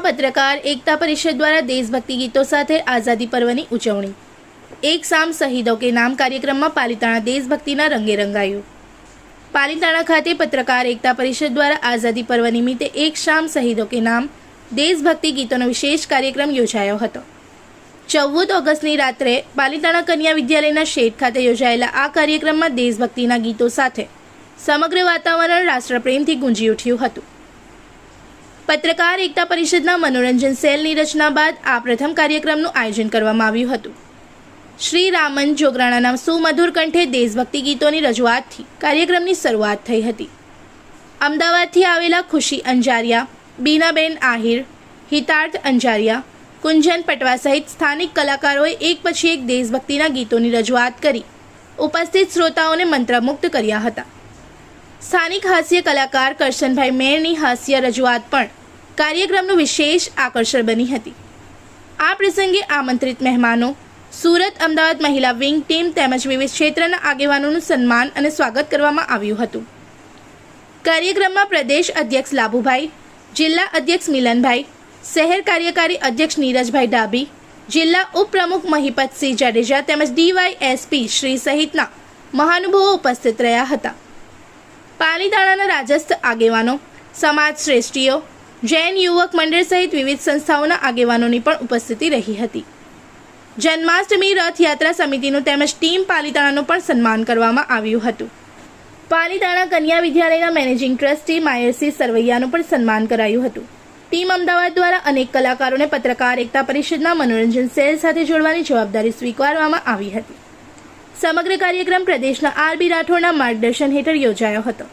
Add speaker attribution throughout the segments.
Speaker 1: પત્રકાર એકતા પરિષદ દ્વારા દેશભક્તિ ગીતો સાથે આઝાદી પર્વની ઉજવણી। એક શામ શહીદો કે નામ કાર્યક્રમમાં પાલિતાણા દેશભક્તિના રંગે રંગાયું। પાલિતાણા ખાતે પત્રકાર એકતા પરિષદ દ્વારા આઝાદી પર્વ નિમિત્તે એક શામ શહીદો કે નામ દેશભક્તિ ગીતોનો વિશેષ કાર્યક્રમ યોજાયો હતો। 14 ઓગસ્ટની રાત્રે પાલિતાણા કન્યા વિદ્યાલયના શેડ ખાતે યોજાયેલા આ કાર્યક્રમમાં દેશભક્તિના ગીતો સાથે સમગ્ર વાતાવરણ રાષ્ટ્રપ્રેમથી ગુંજી ઉઠ્યું હતું। પત્રકાર એકતા પરિષદના મનોરંજન સેલની રચના બાદ આ પ્રથમ કાર્યક્રમનું આયોજન કરવામાં આવ્યું હતું। શ્રી રામન જોગરાણાના સુમધુર કંઠે દેશભક્તિ ગીતોની રજૂઆતથી કાર્યક્રમની શરૂઆત થઈ હતી। અમદાવાદથી આવેલા ખુશી અંજારિયા, બીનાબેન આહિર, હિતાર્થ અંજારિયા, કુંજન પટવા સહિત સ્થાનિક કલાકારોએ એક પછી એક દેશભક્તિના ગીતોની રજૂઆત કરી ઉપસ્થિત શ્રોતાઓને મંત્રમુગ્ધ કર્યા હતા। સ્થાનિક હાસ્ય કલાકાર કરશનભાઈ મેરની હાસ્ય રજૂઆત પણ કાર્યક્રમનું વિશેષ આકર્ષણ બની હતી। આ પ્રસંગે આમંત્રિત મહેમાનો, સુરત અમદાવાદ મહિલા વિંગ ટીમ તેમજ વિવિધ ક્ષેત્રના આગેવાનોનું સન્માન અને સ્વાગત કરવામાં આવ્યું હતું। કાર્યક્રમમાં પ્રદેશ અધ્યક્ષ લાભુભાઈ, જિલ્લા અધ્યક્ષ મિલનભાઈ, શહેર કાર્યકારી અધ્યક્ષ નીરજભાઈ ડાભી, જિલ્લા ઉપપ્રમુખ મહિપતસિંહ જાડેજા તેમજ ડીવાયએસપી શ્રી સહિતના મહાનુભાવો ઉપસ્થિત રહ્યા હતા। પાલિતાણાના રાજસ્થ આગેવાનો, સમાજ શ્રેષ્ઠીઓ, જૈન યુવક મંડળ સહિત વિવિધ સંસ્થાઓના આગેવાનોની પણ ઉપસ્થિતિ રહી હતી। જન્માષ્ટમી રથયાત્રા સમિતિનું તેમજ ટીમ પાલિતાણાનું પણ સન્માન કરવામાં આવ્યું હતું। પાલિતાણા કન્યા વિદ્યાલયના મેનેજિંગ ટ્રસ્ટી માયરસિંહ સરવૈયાનું પણ સન્માન કરાયું હતું। ટીમ અમદાવાદ દ્વારા અનેક કલાકારોને પત્રકાર એકતા પરિષદના મનોરંજન સેલ સાથે જોડવાની જવાબદારી સ્વીકારવામાં આવી હતી। સમગ્ર કાર્યક્રમ પ્રદેશના આરબી રાઠોડના માર્ગદર્શન હેઠળ યોજાયો હતો।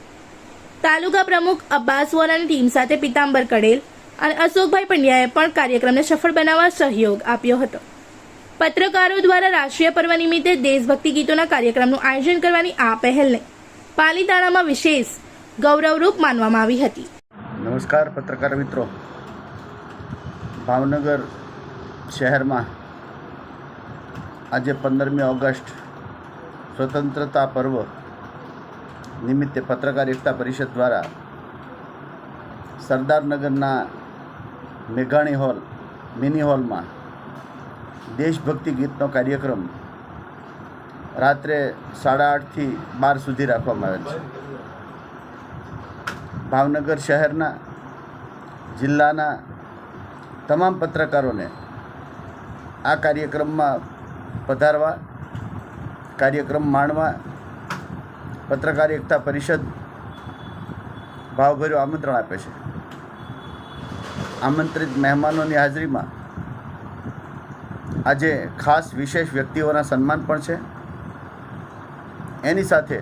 Speaker 1: તાલુકા પ્રમુખ અબ્બાસ વોરાની ટીમ સાથે પિતાંબર કડેલ અને અશોકભાઈ પંડ્યાએ પણ કાર્યક્રમને સફળ બનાવવા સહયોગ આપ્યો હતો। પત્રકારો દ્વારા રાષ્ટ્રીય પર્વ નિમિત્તે દેશભક્તિ ગીતોના કાર્યક્રમનું આયોજન કરવાની આ પહેલને પાલિતાણામાં વિશેષ ગૌરવરૂપ માનવામાં આવી હતી।
Speaker 2: નમસ્કાર પત્રકાર મિત્રો, ભાવનગર શહેરમાં આજે 15મી ઓગસ્ટ સ્વતંત્રતા પર્વ નિમિત્તે પત્રકાર એકતા પરિષદ દ્વારા સરદારનગરના મેઘાણી હોલ મિની હોલમાં દેશભક્તિ ગીતનો કાર્યક્રમ રાત્રે 8:30 થી 12 સુધી રાખવામાં આવેલ છે। ભાવનગર શહેરના, જિલ્લાના તમામ પત્રકારોને આ કાર્યક્રમમાં પધારવા, કાર્યક્રમ માણવા પત્રકાર એકતા પરિષદ ભાવભર્યું આમંત્રણ આપે છે। આમંત્રિત મહેમાનોની હાજરીમાં આજે ખાસ વિશેષ વ્યક્તિઓના સન્માન પણ છે। એની સાથે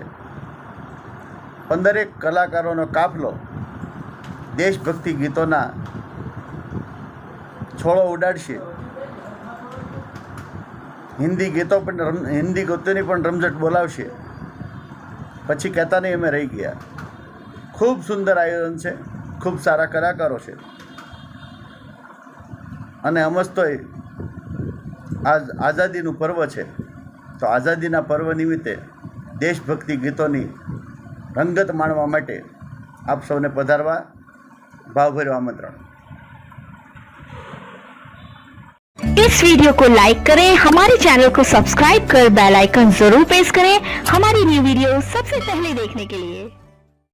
Speaker 2: 15 કલાકારોનો કાફલો દેશભક્તિ ગીતોના છોડો ઉડાડશે। હિન્દી ગીતોની પણ રમઝટ બોલાવશે। પછી કહેતા નહીં અમે રહી ગયા। ખૂબ સુંદર આયોજન છે, ખૂબ સારા કલાકારો છે અને અમસ્તોય આજ આઝાદીનું પર્વ છે, તો આઝાદીના પર્વ નિમિત્તે દેશભક્તિ ગીતોની રંગત માણવા માટે આપ સૌને પધારવા ભાવભર્યું આમંત્રણ।
Speaker 3: इस वीडियो को लाइक करें, हमारे चैनल को सब्सक्राइब कर बेल आइकन जरूर प्रेस करें हमारी न्यू वीडियो सबसे पहले देखने के लिए।